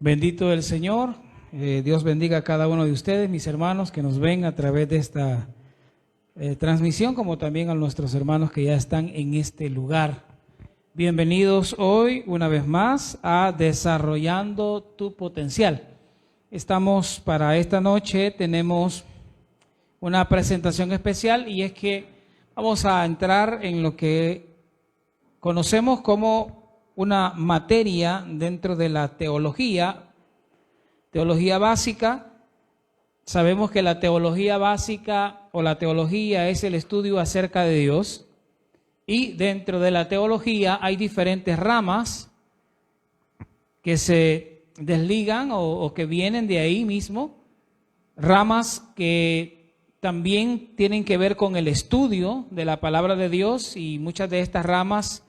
Bendito el Señor. Dios bendiga a cada uno de ustedes, mis hermanos, que nos ven a través de esta transmisión, como también a nuestros hermanos que ya están en este lugar. Bienvenidos hoy, una vez más, a Desarrollando tu Potencial. Estamos para esta noche, tenemos una presentación especial y es que vamos a entrar en lo que conocemos como una materia dentro de la teología básica. Sabemos que la teología básica o la teología es el estudio acerca de Dios, y dentro de la teología hay diferentes ramas que se desligan o que vienen de ahí mismo, ramas que también tienen que ver con el estudio de la palabra de Dios, y muchas de estas ramas,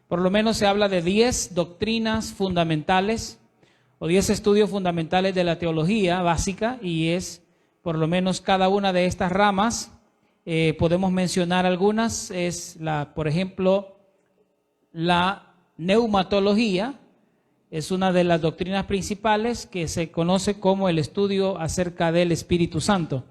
por lo menos se habla de 10 doctrinas fundamentales o 10 estudios fundamentales de la teología básica, y es por lo menos cada una de estas ramas. Podemos mencionar algunas, por ejemplo, la neumatología, es una de las doctrinas principales que se conoce como el estudio acerca del Espíritu Santo,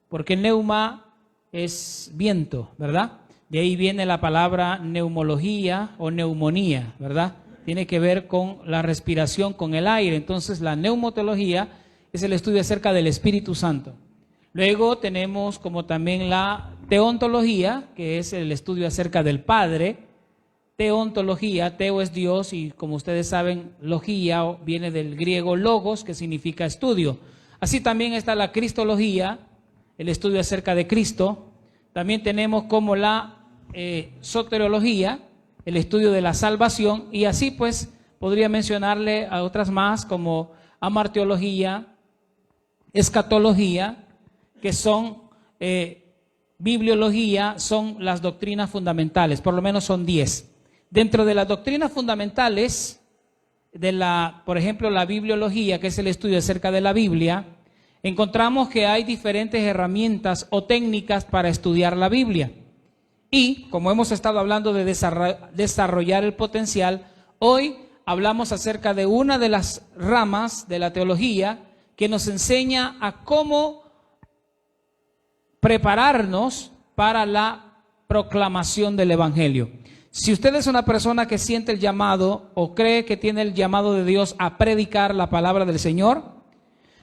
porque neuma es viento, ¿verdad? De ahí viene la palabra neumología o neumonía, ¿verdad? Tiene que ver con la respiración, con el aire. Entonces la neumatología es el estudio acerca del Espíritu Santo. Luego tenemos como también la teontología, que es el estudio acerca del Padre. Teontología, teo es Dios, y como ustedes saben, logía viene del griego logos, que significa estudio. Así también está la cristología, el estudio acerca de Cristo. También tenemos como la soteriología, el estudio de la salvación, y así pues podría mencionarle a otras más como amarteología, escatología, que son bibliología, son las doctrinas fundamentales, por lo menos son 10. Dentro de las doctrinas fundamentales, por ejemplo, la bibliología, que es el estudio acerca de la Biblia, encontramos que hay diferentes herramientas o técnicas para estudiar la Biblia. Y como hemos estado hablando de desarrollar el potencial, hoy hablamos acerca de una de las ramas de la teología que nos enseña a cómo prepararnos para la proclamación del Evangelio. Si usted es una persona que siente el llamado o cree que tiene el llamado de Dios a predicar la palabra del Señor,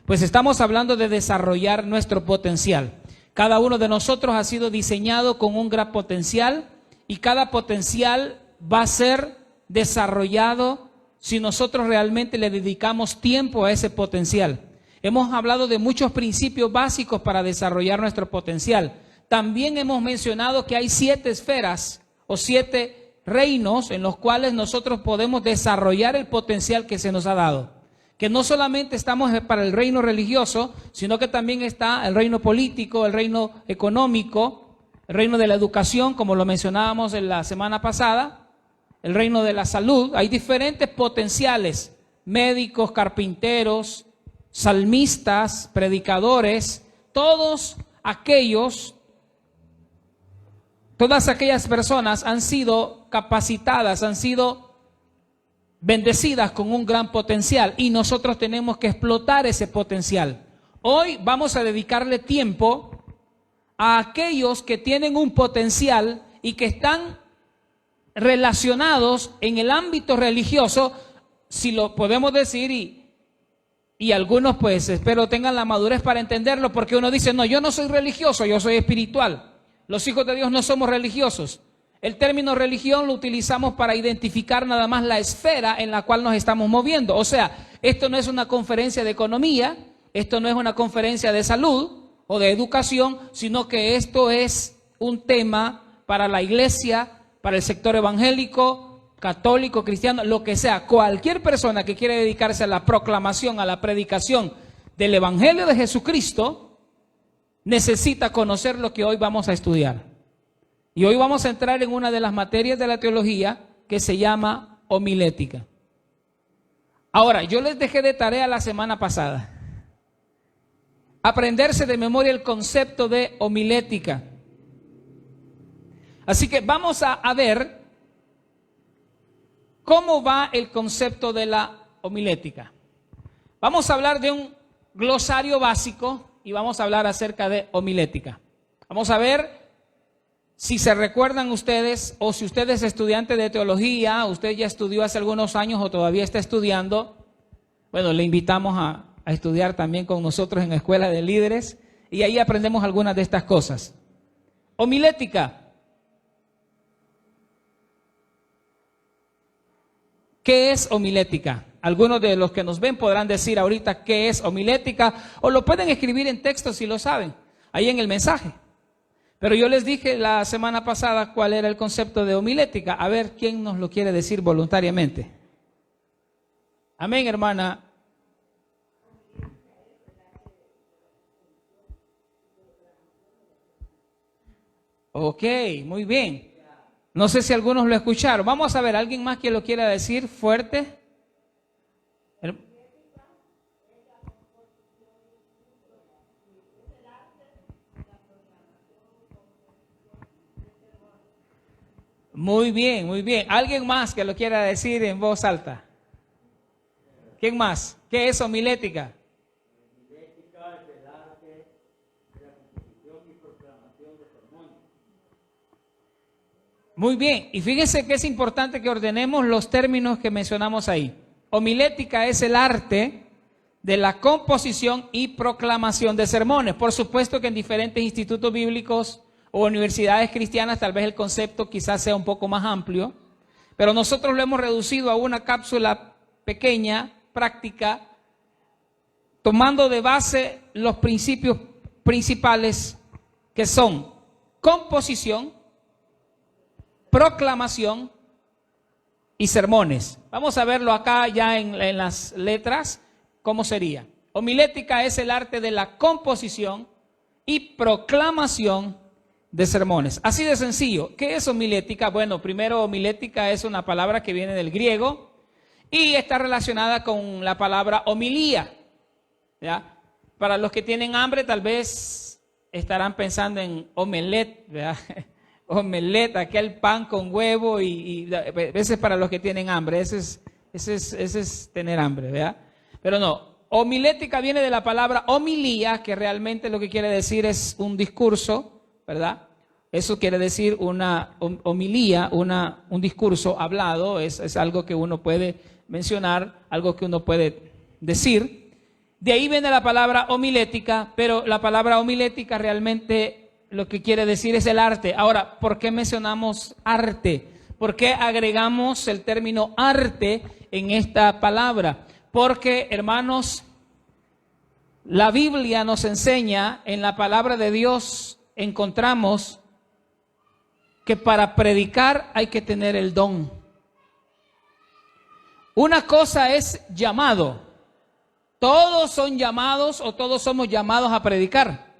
pues estamos hablando de desarrollar nuestro potencial. Cada uno de nosotros ha sido diseñado con un gran potencial, y cada potencial va a ser desarrollado si nosotros realmente le dedicamos tiempo a ese potencial. Hemos hablado de muchos principios básicos para desarrollar nuestro potencial. También hemos mencionado que hay 7 esferas o 7 reinos en los cuales nosotros podemos desarrollar el potencial que se nos ha dado. Que no solamente estamos para el reino religioso, sino que también está el reino político, el reino económico, el reino de la educación, como lo mencionábamos en la semana pasada, el reino de la salud. Hay diferentes potenciales: médicos, carpinteros, salmistas, predicadores, todas aquellas personas han sido capacitadas, han sido bendecidas con un gran potencial, y nosotros tenemos que explotar ese potencial. Hoy vamos a dedicarle tiempo a aquellos que tienen un potencial y que están relacionados en el ámbito religioso, si lo podemos decir, y algunos pues espero tengan la madurez para entenderlo, porque uno dice, no, yo no soy religioso, yo soy espiritual. Los hijos de Dios no somos religiosos. El término religión lo utilizamos para identificar nada más la esfera en la cual nos estamos moviendo. O sea, esto no es una conferencia de economía, esto no es una conferencia de salud o de educación, sino que esto es un tema para la iglesia, para el sector evangélico, católico, cristiano, lo que sea. Cualquier persona que quiere dedicarse a la proclamación, a la predicación del Evangelio de Jesucristo, necesita conocer lo que hoy vamos a estudiar. Y hoy vamos a entrar en una de las materias de la teología que se llama homilética. Ahora, yo les dejé de tarea la semana pasada aprenderse de memoria el concepto de homilética. Así que vamos a ver cómo va el concepto de la homilética. Vamos a hablar de un glosario básico y vamos a hablar acerca de homilética. Vamos a ver si se recuerdan ustedes, o si usted es estudiante de teología, usted ya estudió hace algunos años o todavía está estudiando. Bueno, le invitamos a estudiar también con nosotros en la Escuela de Líderes y ahí aprendemos algunas de estas cosas. Homilética. ¿Qué es homilética? Algunos de los que nos ven podrán decir ahorita qué es homilética, o lo pueden escribir en texto si lo saben, ahí en el mensaje. Pero yo les dije la semana pasada cuál era el concepto de homilética. A ver, ¿quién nos lo quiere decir voluntariamente? Amén, hermana. Ok, muy bien. No sé si algunos lo escucharon. Vamos a ver, ¿alguien más que lo quiera decir fuerte? Muy bien, muy bien. ¿Alguien más que lo quiera decir en voz alta? ¿Quién más? ¿Qué es homilética? Homilética es el arte de la composición y proclamación de sermones. Muy bien, y fíjense que es importante que ordenemos los términos que mencionamos ahí. Homilética es el arte de la composición y proclamación de sermones. Por supuesto que en diferentes institutos bíblicos o universidades cristianas tal vez el concepto quizás sea un poco más amplio, pero nosotros lo hemos reducido a una cápsula pequeña, práctica, tomando de base los principios principales que son composición, proclamación y sermones. Vamos a verlo acá ya en las letras, ¿cómo sería? Homilética es el arte de la composición y proclamación de sermones. Así de sencillo. ¿Qué es homilética? Bueno, primero, homilética es una palabra que viene del griego y está relacionada con la palabra homilía, ¿ya? Para los que tienen hambre, tal vez estarán pensando en omelette, ¿verdad? Omelette, aquel pan con huevo y a veces para los que tienen hambre, ese es tener hambre, ¿verdad? Pero no, homilética viene de la palabra homilía, que realmente lo que quiere decir es un discurso, ¿verdad? Eso quiere decir una homilía, un discurso hablado, es algo que uno puede mencionar, algo que uno puede decir. De ahí viene la palabra homilética, pero la palabra homilética realmente lo que quiere decir es el arte. Ahora, ¿por qué mencionamos arte? ¿Por qué agregamos el término arte en esta palabra? Porque, hermanos, la Biblia nos enseña, en la palabra de Dios encontramos que para predicar hay que tener el don. Una cosa es llamado. Todos son llamados o todos somos llamados a predicar.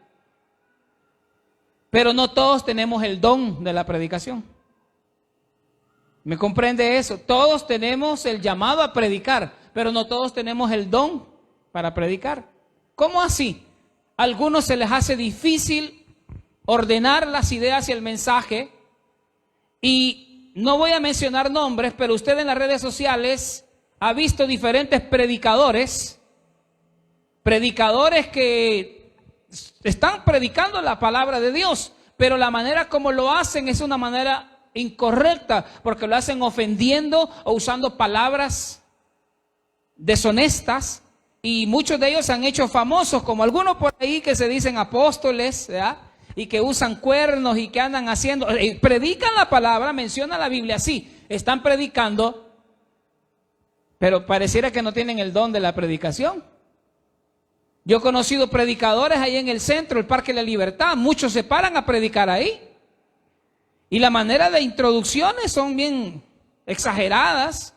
Pero no todos tenemos el don de la predicación. ¿Me comprende eso? Todos tenemos el llamado a predicar, pero no todos tenemos el don para predicar. ¿Cómo así? A algunos se les hace difícil ordenar las ideas y el mensaje, y no voy a mencionar nombres, pero usted en las redes sociales ha visto diferentes predicadores que están predicando la palabra de Dios, pero la manera como lo hacen es una manera incorrecta, porque lo hacen ofendiendo o usando palabras deshonestas, y muchos de ellos se han hecho famosos, como algunos por ahí que se dicen apóstoles, ¿verdad? Y que usan cuernos y que andan haciendo, predican la palabra, mencionan la Biblia, sí, están predicando, pero pareciera que no tienen el don de la predicación. Yo he conocido predicadores ahí en el centro, el Parque de la Libertad, muchos se paran a predicar ahí. Y la manera de introducciones son bien exageradas,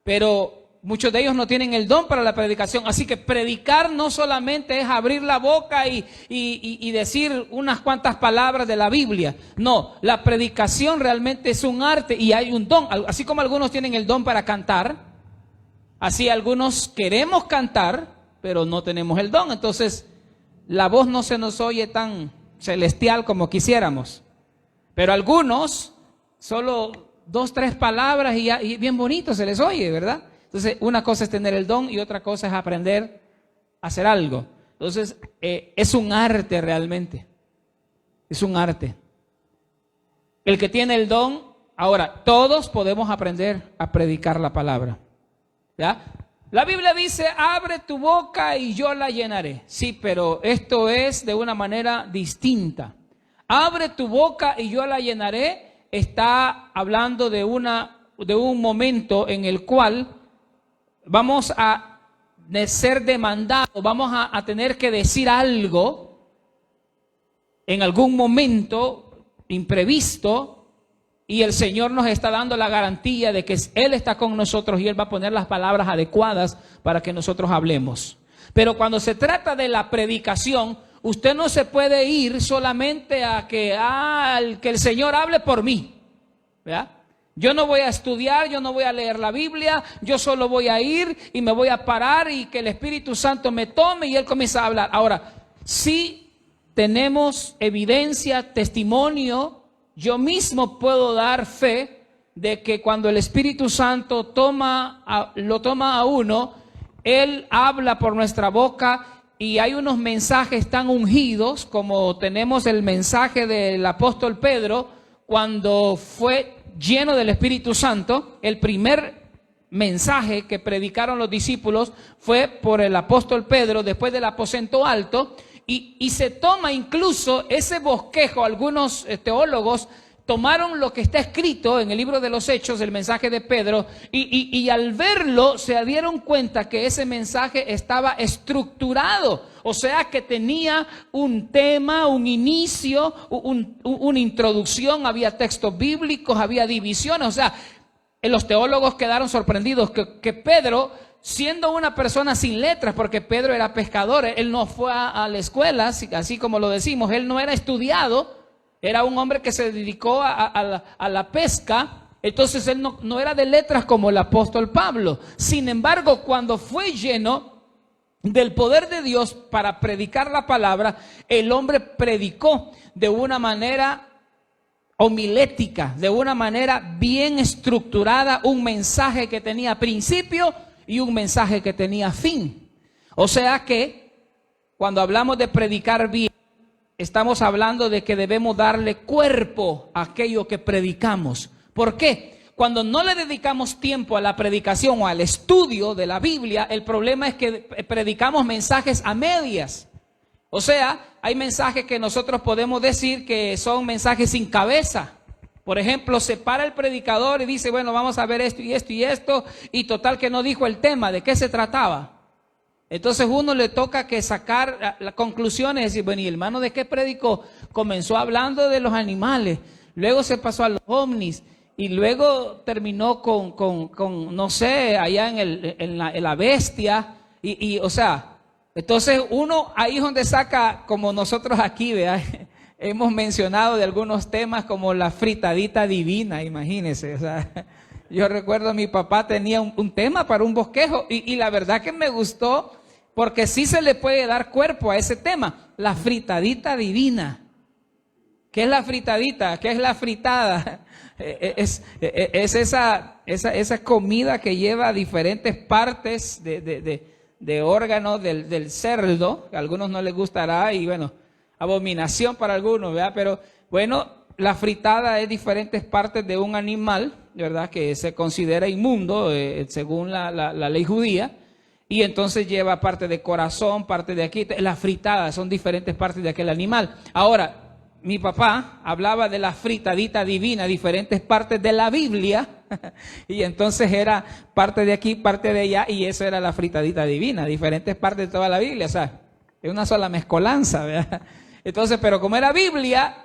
pero muchos de ellos no tienen el don para la predicación. Así que predicar no solamente es abrir la boca y decir unas cuantas palabras de la Biblia. No, la predicación realmente es un arte y hay un don. Así como algunos tienen el don para cantar, así algunos queremos cantar, pero no tenemos el don. Entonces, la voz no se nos oye tan celestial como quisiéramos. Pero algunos, solo 2, 3 palabras y bien bonito se les oye, ¿verdad? Entonces, una cosa es tener el don y otra cosa es aprender a hacer algo. Entonces, es un arte realmente. Es un arte. El que tiene el don, ahora, todos podemos aprender a predicar la palabra. ¿Ya? La Biblia dice, abre tu boca y yo la llenaré. Sí, pero esto es de una manera distinta. Abre tu boca y yo la llenaré. Está hablando de un momento en el cual vamos a ser demandados, vamos a tener que decir algo en algún momento imprevisto. Y el Señor nos está dando la garantía de que Él está con nosotros y Él va a poner las palabras adecuadas para que nosotros hablemos. Pero cuando se trata de la predicación, usted no se puede ir solamente a que el Señor hable por mí. ¿Verdad? Yo no voy a estudiar, yo no voy a leer la Biblia, yo solo voy a ir y me voy a parar y que el Espíritu Santo me tome y Él comienza a hablar. Ahora, sí tenemos evidencia, testimonio. Yo mismo puedo dar fe de que cuando el Espíritu Santo lo toma a uno, Él habla por nuestra boca y hay unos mensajes tan ungidos como tenemos el mensaje del apóstol Pedro cuando fue lleno del Espíritu Santo. El primer mensaje que predicaron los discípulos fue por el apóstol Pedro después del aposento alto. Y se toma incluso ese bosquejo. Algunos teólogos tomaron lo que está escrito en el libro de los Hechos, el mensaje de Pedro, y al verlo se dieron cuenta que ese mensaje estaba estructurado. O sea que tenía un tema, un inicio, una introducción, había textos bíblicos, había divisiones. O sea, los teólogos quedaron sorprendidos que Pedro, siendo una persona sin letras, porque Pedro era pescador, él no fue a la escuela, así como lo decimos, él no era estudiado, era un hombre que se dedicó a la pesca. Entonces él no era de letras como el apóstol Pablo. Sin embargo, cuando fue lleno del poder de Dios para predicar la palabra, el hombre predicó de una manera homilética, de una manera bien estructurada, un mensaje que tenía principio y un mensaje que tenía fin. O sea que cuando hablamos de predicar bien, estamos hablando de que debemos darle cuerpo a aquello que predicamos. ¿Por qué? Cuando no le dedicamos tiempo a la predicación o al estudio de la Biblia, el problema es que predicamos mensajes a medias. O sea, hay mensajes que nosotros podemos decir que son mensajes sin cabeza. Por ejemplo, se para el predicador y dice, bueno, vamos a ver esto y esto y esto, y total que no dijo el tema, de qué se trataba. Entonces uno le toca que sacar las conclusiones y decir, bueno, ¿y el hermano de qué predicó? Comenzó hablando de los animales, luego se pasó a los ovnis, y luego terminó con no sé, allá en la bestia, o sea, entonces uno ahí es donde saca, como nosotros aquí, ¿verdad? Hemos mencionado de algunos temas como la fritadita divina, imagínense. O sea, yo recuerdo mi papá tenía un tema para un bosquejo y la verdad que me gustó porque sí se le puede dar cuerpo a ese tema, la fritadita divina. ¿Qué es la fritadita? ¿Qué es la fritada? Es esa comida que lleva diferentes partes de órganos del cerdo, que a algunos no les gustará y bueno, abominación para algunos, ¿verdad? Pero bueno, la fritada es diferentes partes de un animal, ¿verdad? Que se considera inmundo según la ley judía. Y entonces lleva parte de corazón, parte de aquí. La fritada son diferentes partes de aquel animal. Ahora, mi papá hablaba de la fritadita divina, diferentes partes de la Biblia. Y entonces era parte de aquí, parte de allá. Y eso era la fritadita divina, diferentes partes de toda la Biblia. O sea, es una sola mezcolanza, ¿verdad? Entonces, pero como era Biblia,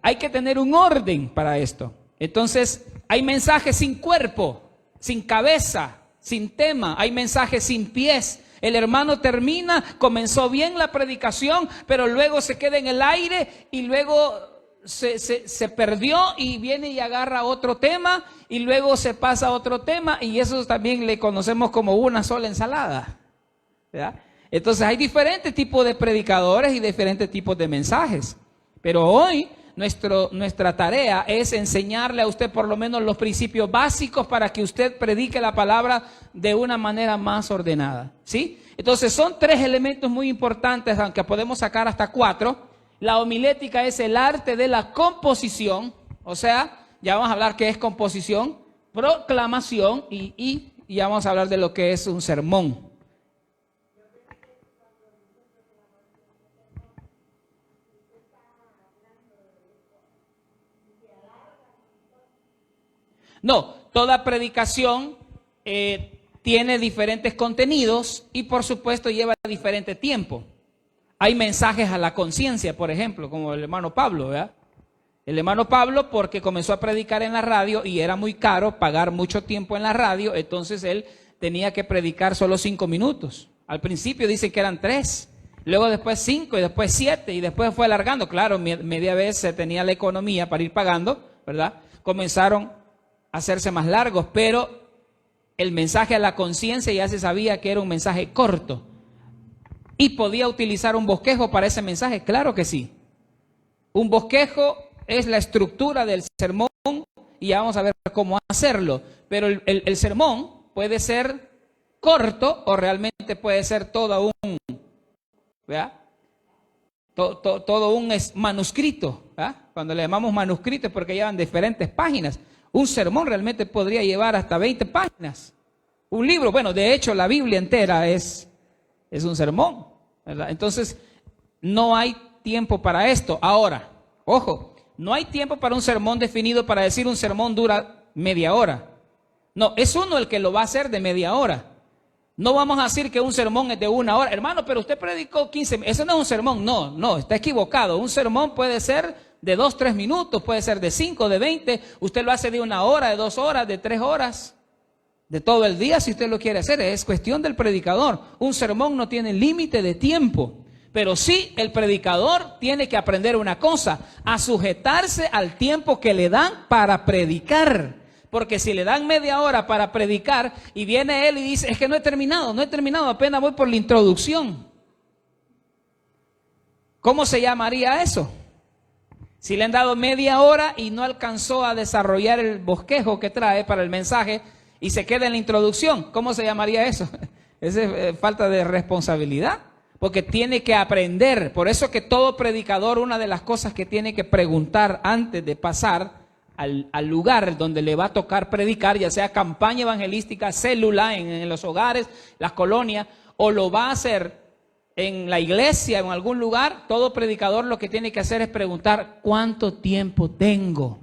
hay que tener un orden para esto. Entonces, hay mensajes sin cuerpo, sin cabeza, sin tema. Hay mensajes sin pies. El hermano termina, comenzó bien la predicación, pero luego se queda en el aire y luego se perdió y viene y agarra otro tema y luego se pasa a otro tema y eso también le conocemos como una sola ensalada, ¿verdad? Entonces hay diferentes tipos de predicadores y diferentes tipos de mensajes. Pero hoy nuestra tarea es enseñarle a usted por lo menos los principios básicos para que usted predique la palabra de una manera más ordenada, ¿sí? Entonces son 3 elementos muy importantes, aunque podemos sacar hasta 4. La homilética es el arte de la composición, o sea, ya vamos a hablar qué es composición, proclamación y ya vamos a hablar de lo que es un sermón. No, toda predicación tiene diferentes contenidos y por supuesto lleva diferente tiempo. Hay mensajes a la conciencia, por ejemplo, como el hermano Pablo, ¿verdad? El hermano Pablo, porque comenzó a predicar en la radio y era muy caro pagar mucho tiempo en la radio, entonces él tenía que predicar solo 5 minutos. Al principio dice que eran 3, luego después 5 y después 7 y después fue alargando. Claro, media vez se tenía la economía para ir pagando, ¿verdad? Comenzaron a hacerse más largos, pero el mensaje a la conciencia ya se sabía que era un mensaje corto. ¿Y podía utilizar un bosquejo para ese mensaje? Claro que sí. Un bosquejo es la estructura del sermón y ya vamos a ver cómo hacerlo. Pero el sermón puede ser corto o realmente puede ser todo un, ¿verdad? Todo un manuscrito, ¿verdad? Cuando le llamamos manuscrito es porque llevan diferentes páginas. Un sermón realmente podría llevar hasta 20 páginas. Un libro, bueno, de hecho la Biblia entera es un sermón, ¿verdad? Entonces, no hay tiempo para esto. Ahora, ojo, no hay tiempo para un sermón definido para decir un sermón dura media hora. No, es uno el que lo va a hacer de media hora. No vamos a decir que un sermón es de 1 hora. Hermano, pero usted predicó 15, eso no es un sermón. No, está equivocado. Un sermón puede ser de 2, 3 minutos, puede ser de 5, de 20. Usted lo hace de 1 hora, de 2 horas, de 3 horas. De todo el día, si usted lo quiere hacer, es cuestión del predicador. Un sermón no tiene límite de tiempo, pero sí el predicador tiene que aprender una cosa, a sujetarse al tiempo que le dan para predicar. Porque si le dan media hora para predicar y viene él y dice, es que no he terminado, apenas voy por la introducción. ¿Cómo se llamaría eso? Si le han dado media hora y no alcanzó a desarrollar el bosquejo que trae para el mensaje, y se queda en la introducción, ¿cómo se llamaría eso? Es falta de responsabilidad, porque tiene que aprender. Por eso que todo predicador, una de las cosas que tiene que preguntar antes de pasar al lugar donde le va a tocar predicar, ya sea campaña evangelística, célula, en los hogares, las colonias, o lo va a hacer en la iglesia, en algún lugar, todo predicador lo que tiene que hacer es preguntar, ¿cuánto tiempo tengo?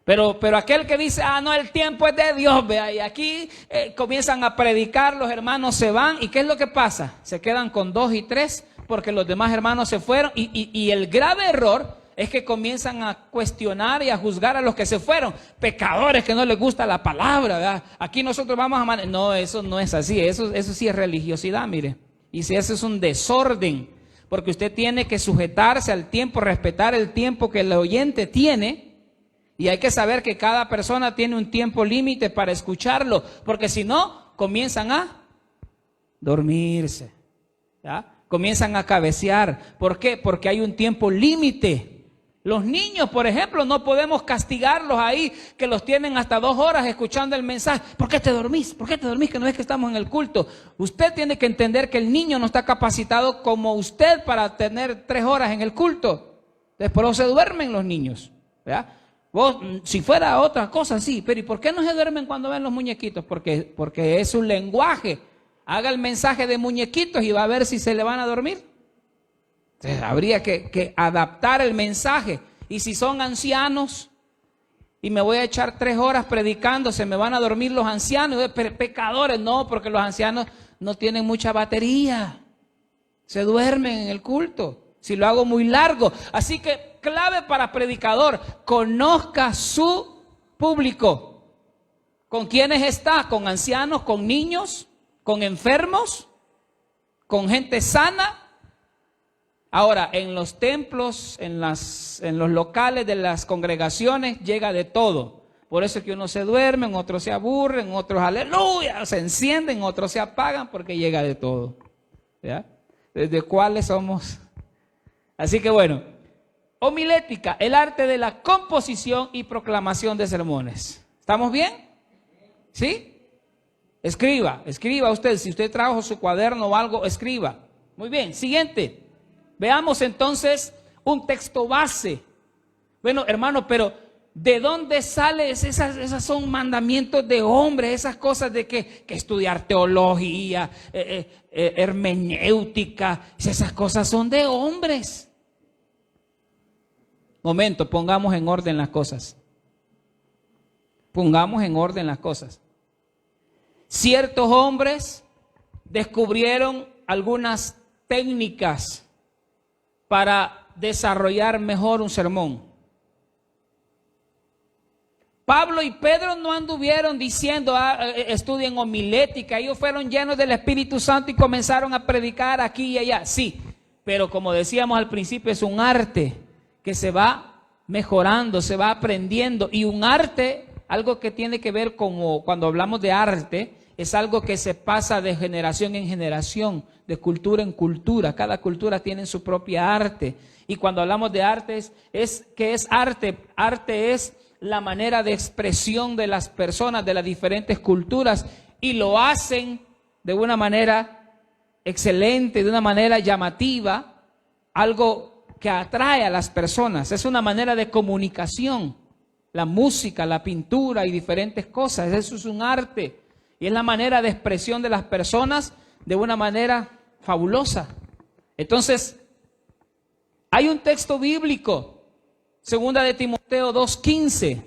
Pero aquel que dice, no, el tiempo es de Dios, vea, y aquí comienzan a predicar, los hermanos se van, ¿y qué es lo que pasa? Se quedan con 2 y 3, porque los demás hermanos se fueron, y el grave error es que comienzan a cuestionar y a juzgar a los que se fueron, pecadores que no les gusta la palabra, ¿verdad? Aquí nosotros vamos a... No, eso no es así, eso sí es religiosidad, mire, y si eso es un desorden, porque usted tiene que sujetarse al tiempo, respetar el tiempo que el oyente tiene. Y hay que saber que cada persona tiene un tiempo límite para escucharlo, porque si no, comienzan a dormirse, ¿ya? Comienzan a cabecear. ¿Por qué? Porque hay un tiempo límite. Los niños, por ejemplo, no podemos castigarlos ahí, que los tienen hasta 2 horas escuchando el mensaje. ¿Por qué te dormís? ¿Por qué te dormís? Que no es que estamos en el culto. Usted tiene que entender que el niño no está capacitado como usted para tener 3 horas en el culto. Después se duermen los niños, ¿ya? Vos, si fuera otra cosa, sí, pero ¿y por qué no se duermen cuando ven los muñequitos? Porque es un lenguaje. Haga el mensaje de muñequitos y va a ver si se le van a dormir. Entonces, habría que adaptar el mensaje. Y si son ancianos y me voy a echar 3 horas predicando, se me van a dormir los ancianos, pecadores. No, porque los ancianos no tienen mucha batería. Se duermen en el culto. Si lo hago muy largo. Así que clave para predicador, conozca su público. ¿Con quiénes está? ¿Con ancianos, con niños, con enfermos, con gente sana? Ahora, en los templos, en los locales de las congregaciones, llega de todo. Por eso es que unos se duermen, otros se aburren, otros aleluya, se encienden, otros se apagan, porque llega de todo. ¿Ya? ¿Desde cuáles somos? Así que bueno, homilética, el arte de la composición y proclamación de sermones. ¿Estamos bien? ¿Sí? Escriba usted. Si usted trajo su cuaderno o algo, escriba. Muy bien, siguiente. Veamos entonces un texto base. Bueno, hermano, pero ¿de dónde sale? Esas son mandamientos de hombres, esas cosas de que estudiar teología, hermenéutica, esas cosas son de hombres. Momento, pongamos en orden las cosas. Pongamos en orden las cosas. Ciertos hombres descubrieron algunas técnicas para desarrollar mejor un sermón. Pablo y Pedro no anduvieron diciendo, estudien homilética. Ellos fueron llenos del Espíritu Santo y comenzaron a predicar aquí y allá. Sí, pero como decíamos al principio, es un arte que se va mejorando, se va aprendiendo. Y un arte, algo que tiene que ver como cuando hablamos de arte, es algo que se pasa de generación en generación, de cultura en cultura. Cada cultura tiene su propia arte. Y cuando hablamos de artes, ¿qué es arte? Arte es la manera de expresión de las personas de las diferentes culturas, y lo hacen de una manera excelente, de una manera llamativa, algo que atrae a las personas. Es una manera de comunicación. La música, la pintura y diferentes cosas, eso es un arte. Y es la manera de expresión de las personas de una manera fabulosa. Entonces, hay un texto bíblico, Segunda de Timoteo 2:15,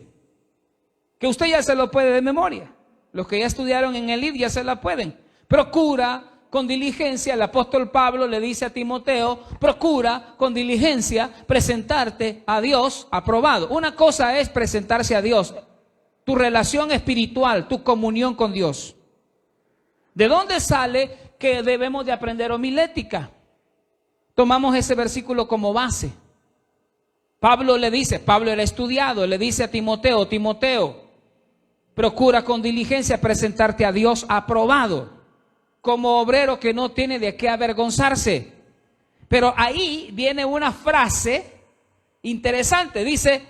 que usted ya se lo puede de memoria. Los que ya estudiaron en el libro ya se la pueden. Procura con diligencia, el apóstol Pablo le dice a Timoteo, procura con diligencia presentarte a Dios aprobado. Una cosa es presentarse a Dios, tu relación espiritual, tu comunión con Dios. ¿De dónde sale que debemos de aprender homilética? Tomamos ese versículo como base. Pablo era estudiado, le dice a Timoteo, procura con diligencia presentarte a Dios aprobado, como obrero que no tiene de qué avergonzarse. Pero ahí viene una frase interesante, dice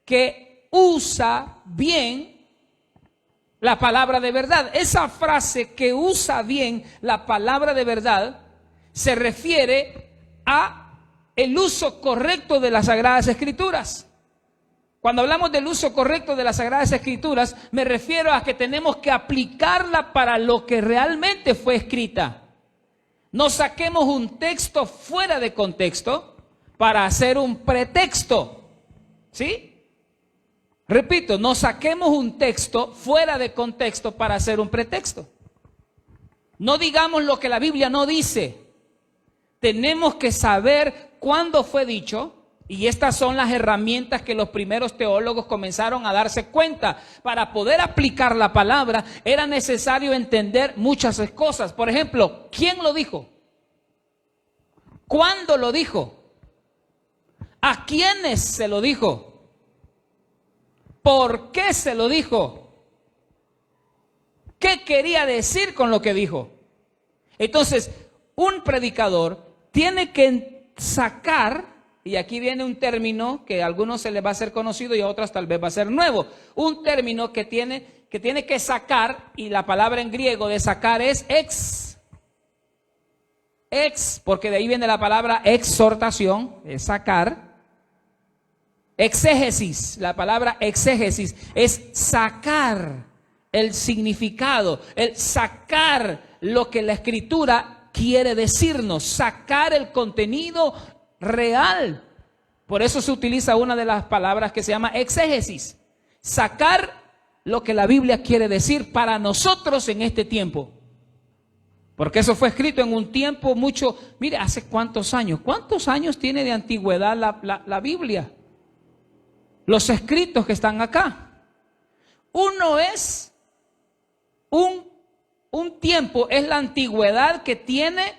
que usa bien la palabra de verdad. Esa frase, que usa bien la palabra de verdad, se refiere a el uso correcto de las Sagradas Escrituras. Cuando hablamos del uso correcto de las Sagradas Escrituras, me refiero a que tenemos que aplicarla para lo que realmente fue escrita. No saquemos un texto fuera de contexto para hacer un pretexto. ¿Sí? Repito, no saquemos un texto fuera de contexto para hacer un pretexto. No digamos lo que la Biblia no dice. Tenemos que saber cuándo fue dicho, y estas son las herramientas que los primeros teólogos comenzaron a darse cuenta. Para poder aplicar la palabra era necesario entender muchas cosas. Por ejemplo, ¿quién lo dijo? ¿Cuándo lo dijo? ¿A quiénes se lo dijo? ¿Por qué se lo dijo? ¿Qué quería decir con lo que dijo? Entonces, un predicador tiene que sacar, y aquí viene un término que a algunos se les va a ser conocido y a otros tal vez va a ser nuevo. Un término que tiene que sacar, y la palabra en griego de sacar es porque de ahí viene la palabra exhortación, es sacar. Exégesis, la palabra exégesis es sacar el significado, el sacar lo que la Escritura quiere decirnos, sacar el contenido real. Por eso se utiliza una de las palabras que se llama exégesis. Sacar lo que la Biblia quiere decir para nosotros en este tiempo. Porque eso fue escrito en un tiempo mucho, mire, ¿hace cuántos años? ¿Cuántos años tiene de antigüedad la Biblia? Los escritos que están acá. Uno es un tiempo, es la antigüedad que tiene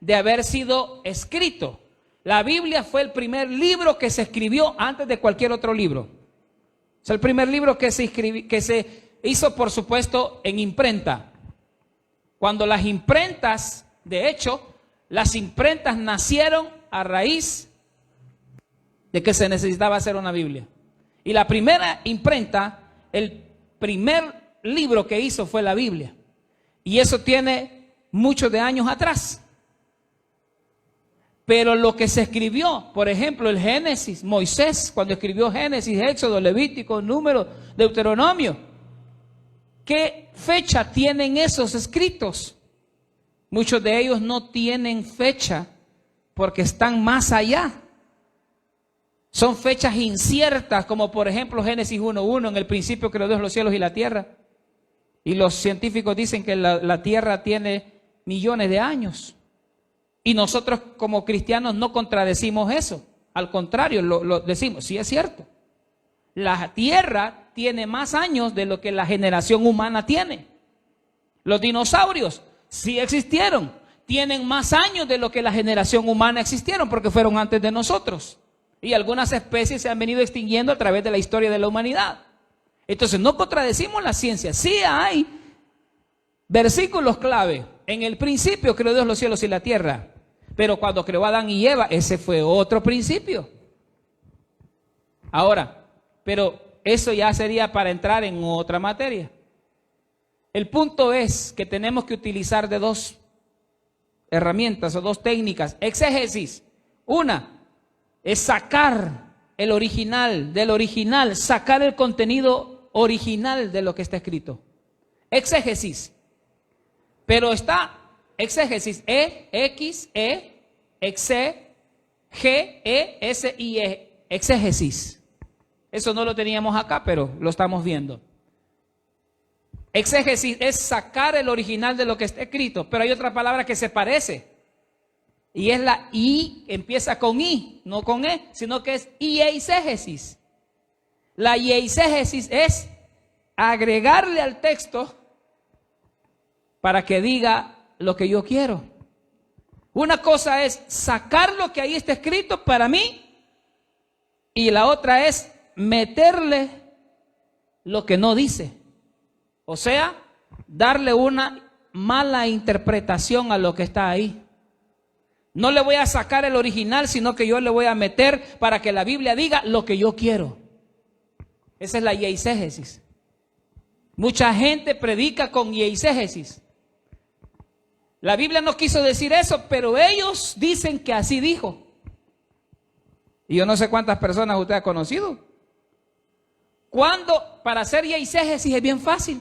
de haber sido escrito. La Biblia fue el primer libro que se escribió antes de cualquier otro libro. Es el primer libro que se hizo, por supuesto, en imprenta. Cuando las imprentas, de hecho, las imprentas nacieron a raíz de que se necesitaba hacer una Biblia. Y la primera imprenta, el primer libro que hizo fue la Biblia. Y eso tiene muchos de años atrás. Pero lo que se escribió, por ejemplo, el Génesis, Moisés, cuando escribió Génesis, Éxodo, Levítico, Número, Deuteronomio, ¿qué fecha tienen esos escritos? Muchos de ellos no tienen fecha porque están más allá. Son fechas inciertas, como por ejemplo Génesis 1:1, en el principio creó Dios los cielos y la tierra. Y los científicos dicen que la tierra tiene millones de años. Y nosotros como cristianos no contradecimos eso. Al contrario, lo decimos, sí es cierto. La tierra tiene más años de lo que la generación humana tiene. Los dinosaurios sí existieron. Tienen más años de lo que la generación humana existieron porque fueron antes de nosotros. Y algunas especies se han venido extinguiendo a través de la historia de la humanidad. Entonces no contradecimos la ciencia. Sí hay versículos clave. En el principio creó Dios los cielos y la tierra. Pero cuando creó a Adán y Eva, ese fue otro principio. Ahora, pero eso ya sería para entrar en otra materia. El punto es que tenemos que utilizar de dos herramientas o dos técnicas. Exégesis. Una es sacar el original del original, sacar el contenido original de lo que está escrito. Exégesis. Pero está exégesis, exégesis, exégesis. Eso no lo teníamos acá, pero lo estamos viendo. Exégesis es sacar el original de lo que está escrito, pero hay otra palabra que se parece. Y es la I, empieza con I, no con E, sino que es ieisegesis. La ieisegesis es agregarle al texto para que diga lo que yo quiero. Una cosa es sacar lo que ahí está escrito para mí y la otra es meterle lo que no dice. O sea, darle una mala interpretación a lo que está ahí. No le voy a sacar el original, sino que yo le voy a meter para que la Biblia diga lo que yo quiero. Esa es la ieisegesis. Mucha gente predica con ieisegesis. La Biblia no quiso decir eso, pero ellos dicen que así dijo. Y yo no sé cuántas personas usted ha conocido. Para hacer ieisegesis es bien fácil.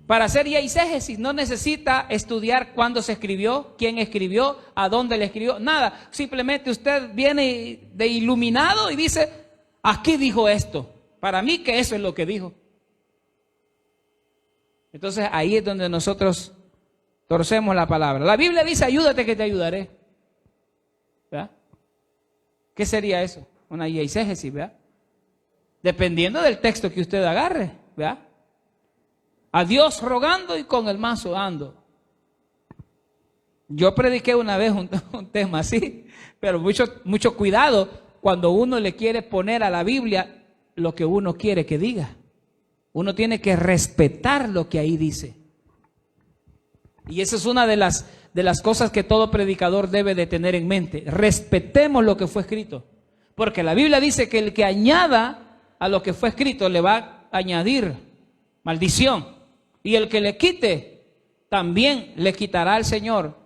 Para hacer ieisegesis no necesita estudiar cuándo se escribió, quién escribió, a dónde le escribió, nada. Simplemente usted viene de iluminado y dice, aquí dijo esto. Para mí que eso es lo que dijo. Entonces ahí es donde nosotros torcemos la palabra. La Biblia dice, ayúdate que te ayudaré. ¿Verdad? ¿Qué sería eso? Una ieisegesis, ¿verdad? Dependiendo del texto que usted agarre, ¿verdad? A Dios rogando y con el mazo ando. Yo prediqué una vez un tema así, pero mucho cuidado cuando uno le quiere poner a la Biblia lo que uno quiere que diga. Uno tiene que respetar lo que ahí dice. Y esa es una de las cosas que todo predicador debe de tener en mente. Respetemos lo que fue escrito. Porque la Biblia dice que el que añada a lo que fue escrito le va a añadir maldición. Y el que le quite, también le quitará al Señor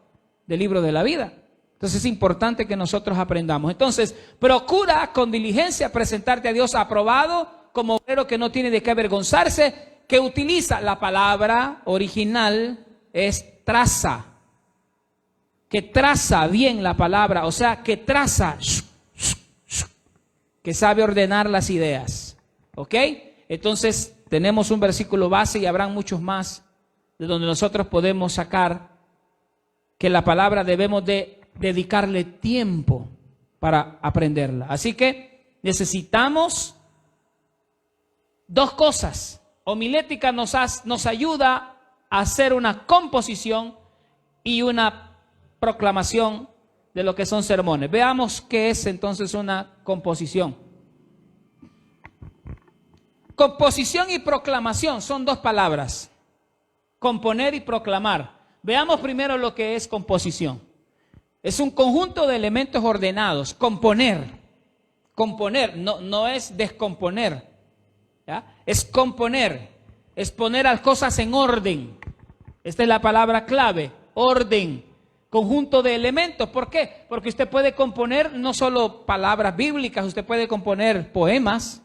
del libro de la vida. Entonces es importante que nosotros aprendamos. Entonces, procura con diligencia presentarte a Dios aprobado, como obrero que no tiene de qué avergonzarse, que utiliza la palabra original, es traza. Que traza bien la palabra, o sea, que traza, que sabe ordenar las ideas. ¿Ok? Entonces, tenemos un versículo base y habrán muchos más de donde nosotros podemos sacar que la palabra debemos de dedicarle tiempo para aprenderla. Así que necesitamos dos cosas. Homilética nos ayuda a hacer una composición y una proclamación de lo que son sermones. Veamos qué es entonces una composición. Composición y proclamación son dos palabras. Componer y proclamar. Veamos primero lo que es composición. Es un conjunto de elementos ordenados. Componer. Componer, no es descomponer. ¿Ya? Es componer. Es poner las cosas en orden. Esta es la palabra clave. Orden. Conjunto de elementos. ¿Por qué? Porque usted puede componer no solo palabras bíblicas, usted puede componer poemas.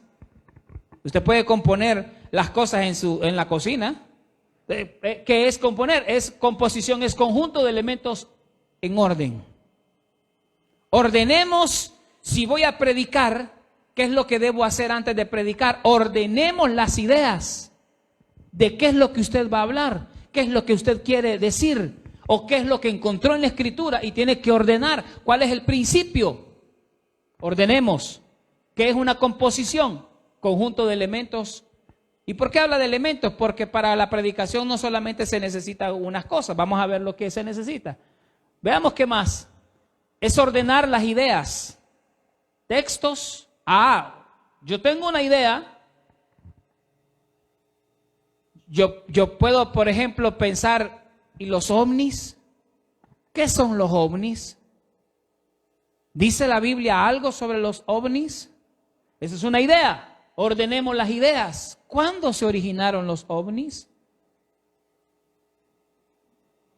Usted puede componer las cosas en la cocina. ¿Qué es componer? Composición, es conjunto de elementos en orden. Ordenemos, si voy a predicar, ¿qué es lo que debo hacer antes de predicar? Ordenemos las ideas de qué es lo que usted va a hablar, qué es lo que usted quiere decir, o qué es lo que encontró en la Escritura y tiene que ordenar. ¿Cuál es el principio? Ordenemos. ¿Qué es una composición? Conjunto de elementos. ¿Y por qué habla de elementos? Porque para la predicación no solamente se necesitan unas cosas. Vamos a ver lo que se necesita. Veamos qué más. Es ordenar las ideas. Textos. Yo tengo una idea. Yo puedo, por ejemplo, pensar, ¿y los ovnis? ¿Qué son los ovnis? ¿Dice la Biblia algo sobre los ovnis? Esa es una idea. Ordenemos las ideas. ¿Cuándo se originaron los ovnis?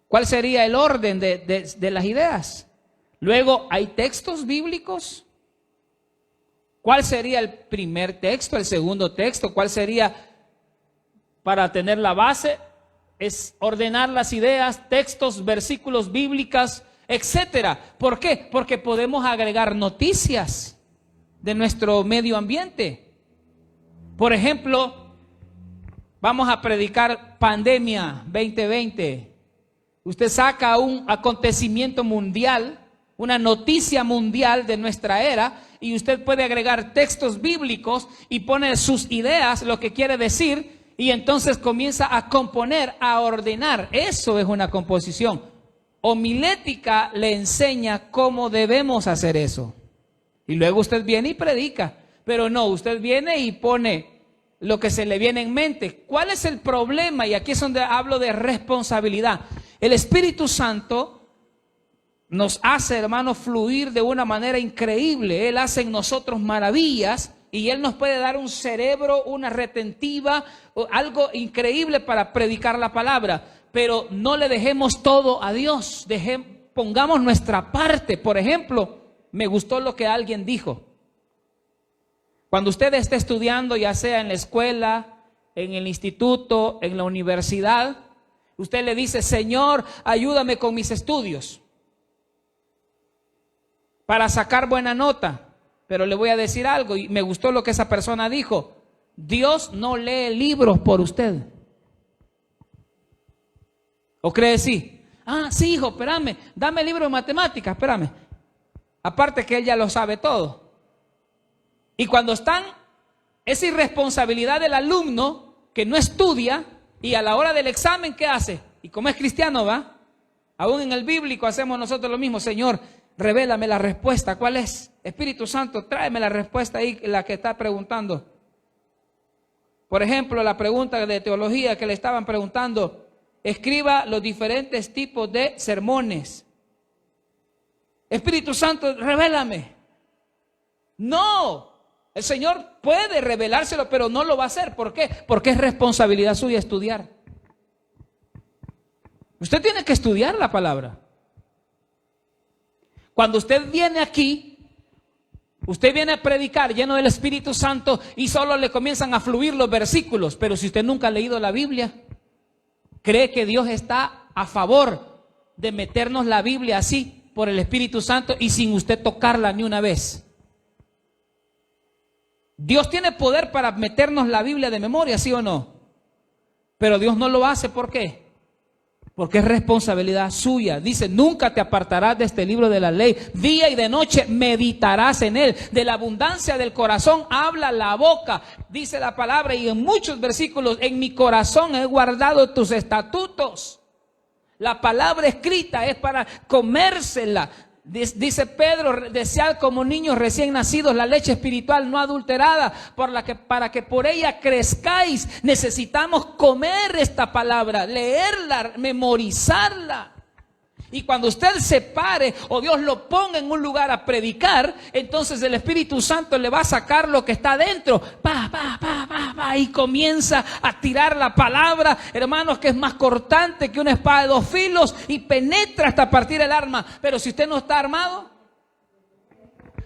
¿Cuál sería el orden de las ideas? Luego, ¿hay textos bíblicos? ¿Cuál sería el primer texto, el segundo texto? ¿Cuál sería para tener la base? Es ordenar las ideas, textos, versículos bíblicos, etcétera. ¿Por qué? Porque podemos agregar noticias de nuestro medio ambiente. Por ejemplo, vamos a predicar pandemia 2020. Usted saca un acontecimiento mundial, una noticia mundial de nuestra era, y usted puede agregar textos bíblicos y pone sus ideas, lo que quiere decir, y entonces comienza a componer, a ordenar. Eso es una composición. Homilética le enseña cómo debemos hacer eso. Y luego usted viene y predica. Pero no, usted viene y pone lo que se le viene en mente. ¿Cuál es el problema? Y aquí es donde hablo de responsabilidad. El Espíritu Santo nos hace, hermanos, fluir de una manera increíble. Él hace en nosotros maravillas y Él nos puede dar un cerebro, una retentiva, algo increíble para predicar la palabra. Pero no le dejemos todo a Dios. Pongamos nuestra parte. Por ejemplo, me gustó lo que alguien dijo. Cuando usted esté estudiando, ya sea en la escuela, en el instituto, en la universidad, usted le dice: Señor, ayúdame con mis estudios para sacar buena nota. Pero le voy a decir algo, y me gustó lo que esa persona dijo: Dios no lee libros por usted. ¿O cree sí? Sí, hijo, espérame, dame el libro de matemáticas, espérame. Aparte que él ya lo sabe todo. Y cuando es irresponsabilidad del alumno que no estudia, y a la hora del examen, ¿qué hace? Y como es cristiano, ¿va? Aún en el bíblico hacemos nosotros lo mismo. Señor, revélame la respuesta. ¿Cuál es? Espíritu Santo, tráeme la respuesta ahí, la que está preguntando. Por ejemplo, la pregunta de teología que le estaban preguntando: escriba los diferentes tipos de sermones. Espíritu Santo, revélame. No. El Señor puede revelárselo, pero no lo va a hacer. ¿Por qué? Porque es responsabilidad suya estudiar. Usted tiene que estudiar la palabra. Cuando usted viene aquí, usted viene a predicar lleno del Espíritu Santo y solo le comienzan a fluir los versículos. Pero si usted nunca ha leído la Biblia, cree que Dios está a favor de meternos la Biblia así por el Espíritu Santo y sin usted tocarla ni una vez. Dios tiene poder para meternos la Biblia de memoria, ¿sí o no? Pero Dios no lo hace. ¿Por qué? Porque es responsabilidad suya. Dice: nunca te apartarás de este libro de la ley. Día y de noche meditarás en él. De la abundancia del corazón habla la boca. Dice la palabra, y en muchos versículos: en mi corazón he guardado tus estatutos. La palabra escrita es para comérsela. Dice Pedro: desead como niños recién nacidos la leche espiritual no adulterada, para que por ella crezcáis. Necesitamos comer esta palabra, leerla, memorizarla. Y cuando usted se pare o Dios lo ponga en un lugar a predicar, entonces el Espíritu Santo le va a sacar lo que está dentro. Y comienza a tirar la palabra, hermanos, que es más cortante que una espada de dos filos y penetra hasta partir el alma. Pero si usted no está armado,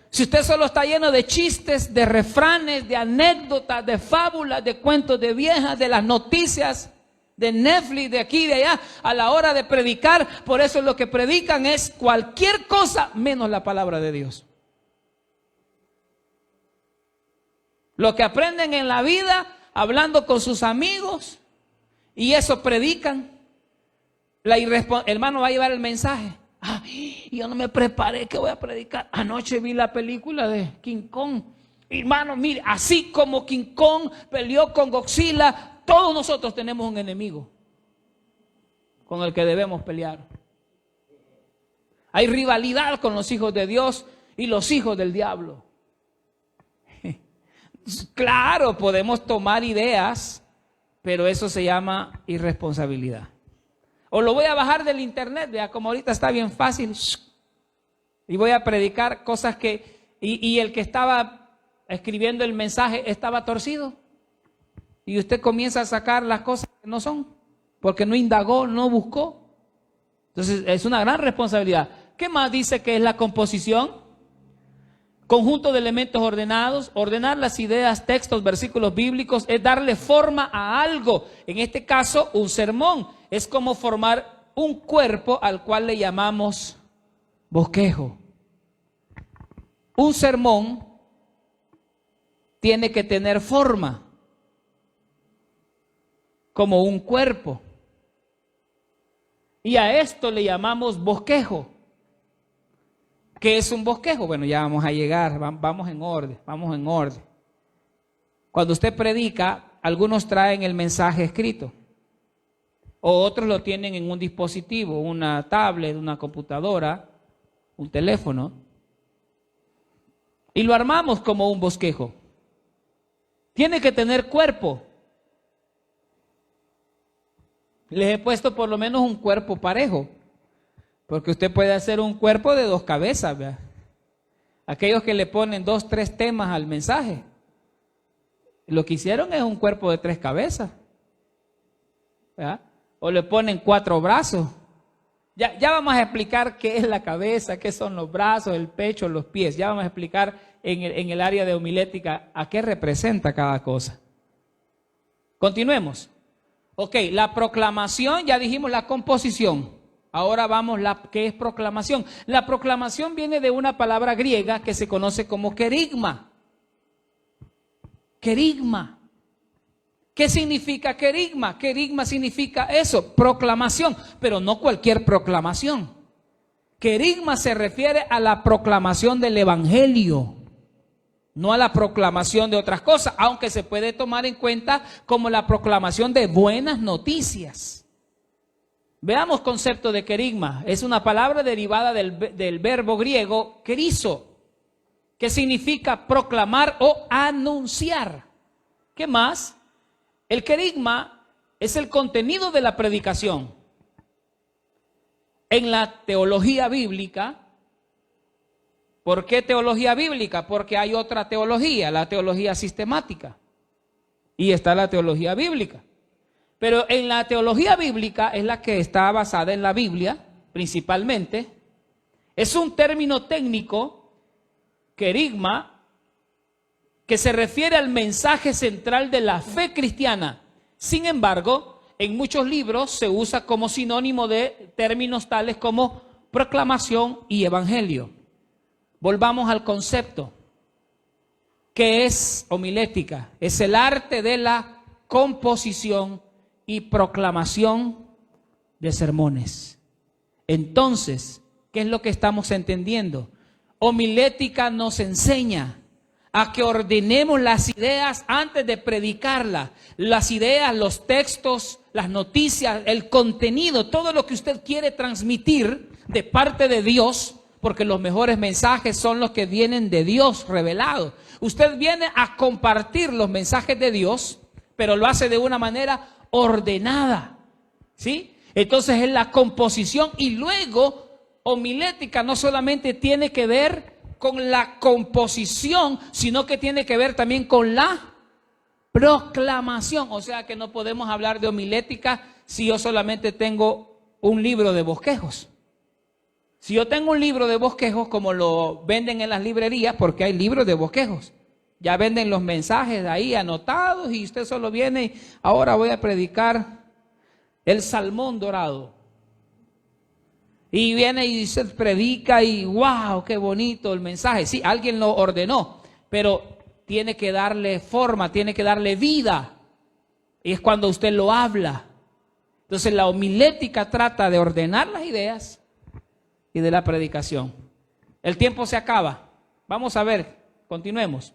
si usted solo está lleno de chistes, de refranes, de anécdotas, de fábulas, de cuentos de viejas, de las noticias, de Netflix, de aquí y de allá, a la hora de predicar, por eso lo que predican es cualquier cosa menos la palabra de Dios. Lo que aprenden en la vida, hablando con sus amigos, y eso predican. Hermano, va a llevar el mensaje. Yo no me preparé que voy a predicar. Anoche vi la película de King Kong. Hermano, mire, así como King Kong peleó con Godzilla, todos nosotros tenemos un enemigo con el que debemos pelear. Hay rivalidad con los hijos de Dios y los hijos del diablo. Claro, podemos tomar ideas, pero eso se llama irresponsabilidad. O lo voy a bajar del internet, vea, como ahorita está bien fácil, y voy a predicar cosas que, y el que estaba escribiendo el mensaje estaba torcido. Y usted comienza a sacar las cosas que no son, porque no indagó, no buscó. Entonces es una gran responsabilidad. ¿Qué más dice que es la composición? Conjunto de elementos ordenados. Ordenar las ideas, textos, versículos bíblicos es darle forma a algo. En este caso, un sermón. Es como formar un cuerpo al cual le llamamos bosquejo. Un sermón tiene que tener forma como un cuerpo. Y a esto le llamamos bosquejo. ¿Qué es un bosquejo? Bueno, ya vamos a llegar, vamos en orden, vamos en orden. Cuando usted predica, algunos traen el mensaje escrito, o otros lo tienen en un dispositivo, una tablet, una computadora, un teléfono, y lo armamos como un bosquejo. Tiene que tener cuerpo. Les he puesto por lo menos un cuerpo parejo, porque usted puede hacer un cuerpo de 2 cabezas, ¿verdad? Aquellos que le ponen 2, 3 temas al mensaje, lo que hicieron es un cuerpo de 3 cabezas, ¿verdad? O le ponen 4 brazos. Ya vamos a explicar qué es la cabeza, qué son los brazos, el pecho, los pies. Ya vamos a explicar en el área de homilética a qué representa cada cosa. Continuemos. Ok, la proclamación, ya dijimos la composición. Ahora vamos, ¿qué es proclamación? La proclamación viene de una palabra griega que se conoce como querigma. Querigma. ¿Qué significa querigma? Querigma significa eso, proclamación, pero no cualquier proclamación. Querigma se refiere a la proclamación del evangelio, no a la proclamación de otras cosas, aunque se puede tomar en cuenta como la proclamación de buenas noticias. Veamos concepto de querigma. Es una palabra derivada del verbo griego kerizo, que significa proclamar o anunciar. ¿Qué más? El querigma es el contenido de la predicación. En la teología bíblica, ¿por qué teología bíblica? Porque hay otra teología, la teología sistemática. Y está la teología bíblica. Pero en la teología bíblica, es la que está basada en la Biblia, principalmente, es un término técnico, querigma, que se refiere al mensaje central de la fe cristiana. Sin embargo, en muchos libros se usa como sinónimo de términos tales como proclamación y evangelio. Volvamos al concepto. ¿Qué es homilética? Es el arte de la composición y proclamación de sermones. Entonces, ¿qué es lo que estamos entendiendo? Homilética nos enseña a que ordenemos las ideas antes de predicarlas. Las ideas, los textos, las noticias, el contenido, todo lo que usted quiere transmitir de parte de Dios, porque los mejores mensajes son los que vienen de Dios revelados. Usted viene a compartir los mensajes de Dios, pero lo hace de una manera ordenada, ¿sí? Entonces es la composición, y luego homilética no solamente tiene que ver con la composición, sino que tiene que ver también con la proclamación. O sea que no podemos hablar de homilética si yo solamente tengo un libro de bosquejos. Si yo tengo un libro de bosquejos, como lo venden en las librerías, porque hay libros de bosquejos, ya venden los mensajes ahí anotados y usted solo viene y ahora voy a predicar el salmón dorado. Y viene y se predica y wow, qué bonito el mensaje. Sí, alguien lo ordenó, pero tiene que darle forma, tiene que darle vida. Y es cuando usted lo habla. Entonces la homilética trata de ordenar las ideas y de la predicación. El tiempo se acaba. Vamos a ver, continuemos.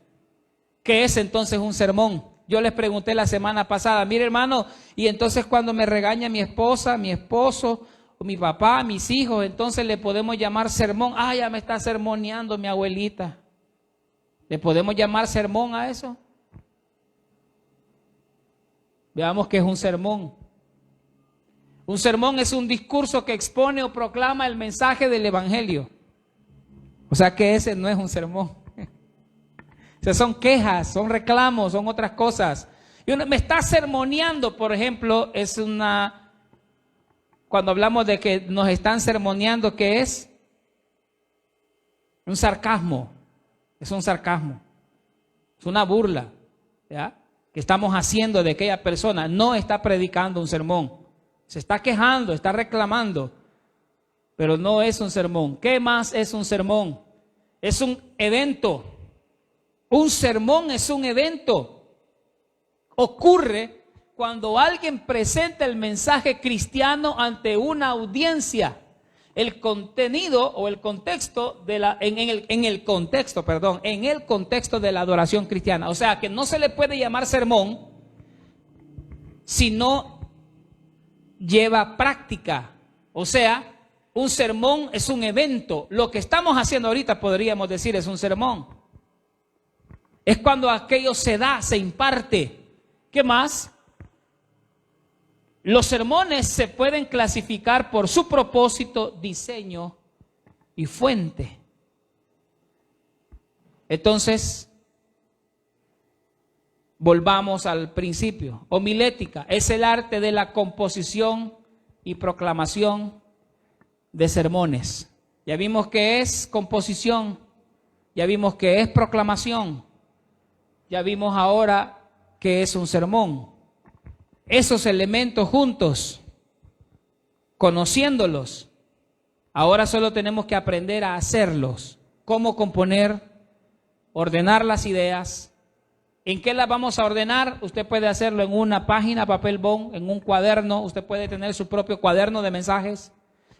¿Qué es entonces un sermón? Yo les pregunté la semana pasada, mire hermano, y entonces cuando me regaña mi esposa, mi esposo, o mi papá, mis hijos, entonces le podemos llamar sermón. Ah, ya me está sermoneando mi abuelita. ¿Le podemos llamar sermón a eso? Veamos qué es un sermón. Un sermón es un discurso que expone o proclama el mensaje del evangelio. O sea que ese no es un sermón. O sea, son quejas, son reclamos, son otras cosas. Y uno me está sermoneando, por ejemplo, es una... Cuando hablamos de que nos están sermoneando, ¿qué es? Un sarcasmo. Es un sarcasmo. Es una burla, ¿ya? Que estamos haciendo de aquella persona. No está predicando un sermón. Se está quejando, está reclamando. Pero no es un sermón. ¿Qué más es un sermón? Es un evento. Un sermón es un evento. Ocurre cuando alguien presenta el mensaje cristiano ante una audiencia. El contenido o el contexto de en el contexto de la adoración cristiana. O sea que no se le puede llamar sermón si no lleva práctica. O sea, un sermón es un evento. Lo que estamos haciendo ahorita podríamos decir es un sermón. Es cuando aquello se da, se imparte. ¿Qué más? Los sermones se pueden clasificar por su propósito, diseño y fuente. Entonces, volvamos al principio. Homilética es el arte de la composición y proclamación de sermones. Ya vimos que es composición, ya vimos que es proclamación. Ya vimos ahora que es un sermón. Esos elementos juntos, conociéndolos, ahora solo tenemos que aprender a hacerlos. Cómo componer, ordenar las ideas. ¿En qué las vamos a ordenar? Usted puede hacerlo en una página, papel bond, en un cuaderno. Usted puede tener su propio cuaderno de mensajes.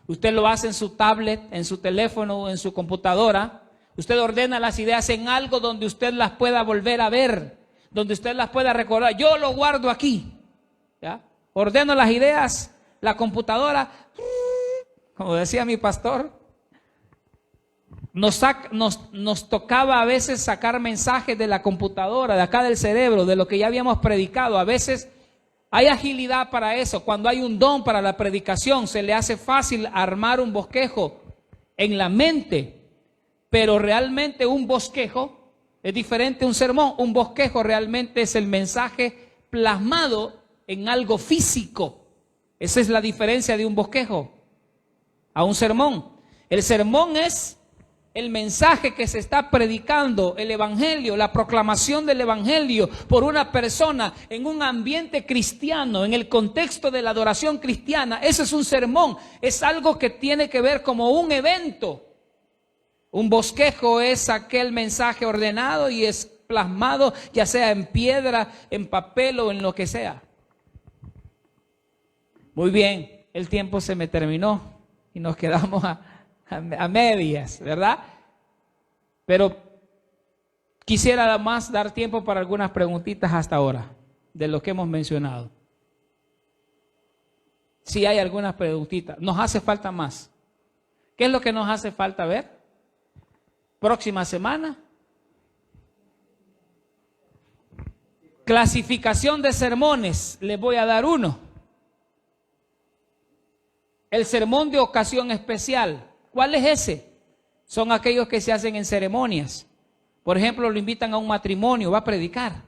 Usted lo hace en su tablet, en su teléfono, en su computadora. Usted ordena las ideas en algo donde usted las pueda volver a ver, donde usted las pueda recordar. Yo lo guardo aquí, ¿ya? Ordeno las ideas, la computadora, como decía mi pastor, nos tocaba a veces sacar mensajes de la computadora, de acá del cerebro, de lo que ya habíamos predicado. A veces hay agilidad para eso. Cuando hay un don para la predicación, se le hace fácil armar un bosquejo en la mente. Pero realmente un bosquejo es diferente a un sermón. Un bosquejo realmente es el mensaje plasmado en algo físico. Esa es la diferencia de un bosquejo a un sermón. El sermón es el mensaje que se está predicando, el evangelio, la proclamación del evangelio por una persona en un ambiente cristiano, en el contexto de la adoración cristiana. Ese es un sermón, es algo que tiene que ver como un evento. Un bosquejo es aquel mensaje ordenado y es plasmado, ya sea en piedra, en papel o en lo que sea. Muy bien, el tiempo se me terminó y nos quedamos a medias, ¿verdad? Pero quisiera además dar tiempo para algunas preguntitas hasta ahora, de lo que hemos mencionado. Si hay algunas preguntitas, nos hace falta más. ¿Qué es lo que nos hace falta ver? Próxima semana. Clasificación de sermones. Les voy a dar uno. el sermón de ocasión especial. ¿Cuál es ese? Son aquellos que se hacen en ceremonias. Por ejemplo, lo invitan a un matrimonio, va a predicar.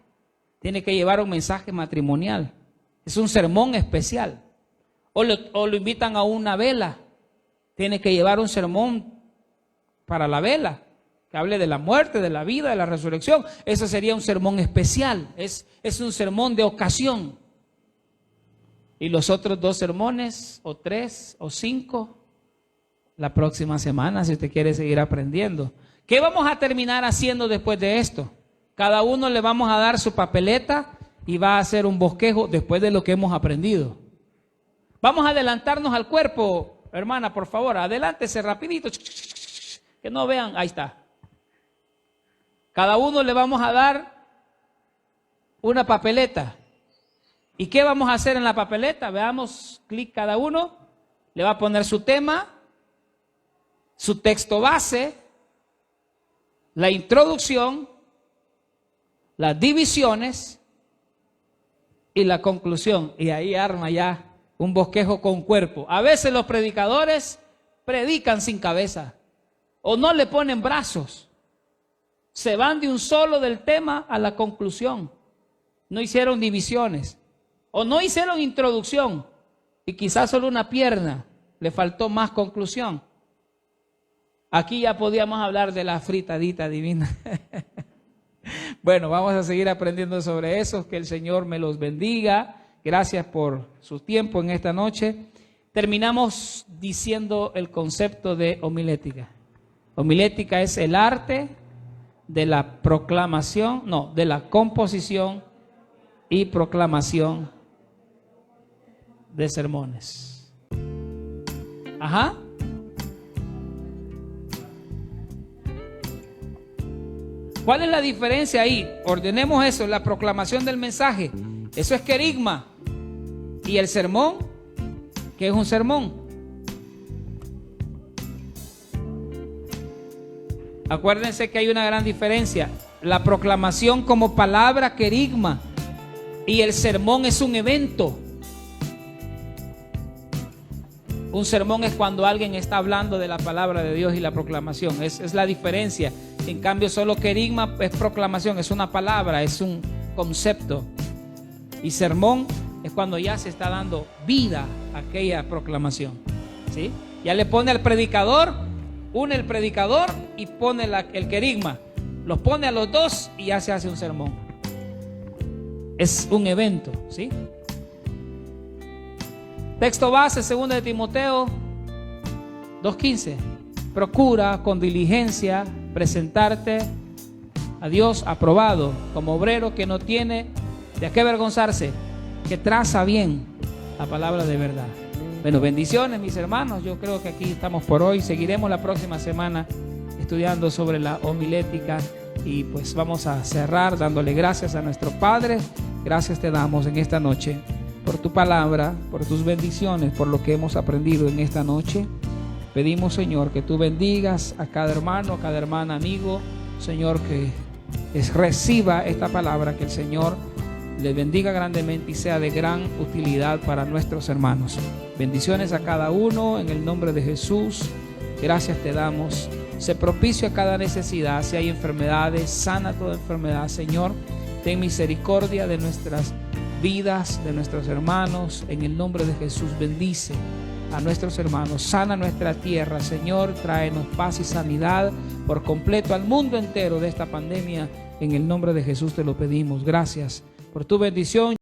Tiene que llevar un mensaje matrimonial. Es un sermón especial. O lo invitan a una vela. Tiene que llevar un sermón para la vela, que hable de la muerte, de la vida, de la resurrección. Eso sería un sermón especial. Es un sermón de ocasión. Y los otros 2 sermones, o 3, o 5, la próxima semana, si usted quiere seguir aprendiendo. ¿Qué vamos a terminar haciendo después de esto? Cada uno le vamos a dar su papeleta y va a hacer un bosquejo después de lo que hemos aprendido. Vamos a adelantarnos al cuerpo, hermana, por favor, adelántese rapidito, que no vean, ahí está. Cada uno le vamos a dar una papeleta. ¿Y qué vamos a hacer en la papeleta? Veamos, clic cada uno, le va a poner su tema, su texto base, la introducción, las divisiones y la conclusión. Y ahí arma ya un bosquejo con cuerpo. A veces los predicadores predican sin cabeza o no le ponen brazos. Se van de un solo del tema a la conclusión. No hicieron divisiones o no hicieron introducción y quizás solo una pierna, le faltó más conclusión. Aquí ya podíamos hablar de la fritadita divina. Bueno, vamos a seguir aprendiendo sobre eso. Que el Señor me los bendiga. Gracias por su tiempo en esta noche. Terminamos diciendo el concepto de homilética. Homilética es el arte de la proclamación, no, de la composición y proclamación de sermones. Ajá. ¿Cuál es la diferencia ahí? Ordenemos eso, la proclamación del mensaje. Eso es querigma. Y el sermón, ¿qué es un sermón? Acuérdense que hay una gran diferencia. La proclamación como palabra, querigma, y el sermón es un evento. Un sermón es cuando alguien está hablando de la palabra de Dios y la proclamación. Es la diferencia. En cambio, solo querigma es proclamación, es una palabra, es un concepto. Y sermón es cuando ya se está dando vida a aquella proclamación. ¿Sí? Ya le pone al predicador, une el predicador y pone el querigma. Los pone a los dos y ya se hace un sermón. Es un evento, ¿sí? Texto base, 2 de Timoteo 2:15. Procura con diligencia presentarte a Dios aprobado, como obrero que no tiene de qué avergonzarse, que traza bien la palabra de verdad. Bueno, bendiciones mis hermanos. Yo creo que aquí estamos por hoy. Seguiremos la próxima semana estudiando sobre la homilética y pues vamos a cerrar dándole gracias a nuestro Padre. Gracias te damos en esta noche por tu palabra, por tus bendiciones, por lo que hemos aprendido en esta noche. Pedimos, Señor, que tú bendigas a cada hermano, a cada hermana, amigo, Señor, que reciba esta palabra, que el Señor le bendiga grandemente y sea de gran utilidad para nuestros hermanos. Bendiciones a cada uno en el nombre de Jesús. Gracias te damos. Sé propicio a cada necesidad. Si hay enfermedades, sana toda enfermedad, Señor. Ten misericordia de nuestras vidas, de nuestros hermanos. En el nombre de Jesús, bendice a nuestros hermanos. Sana nuestra tierra, Señor. Tráenos paz y sanidad por completo al mundo entero de esta pandemia. En el nombre de Jesús te lo pedimos. Gracias por tu bendición.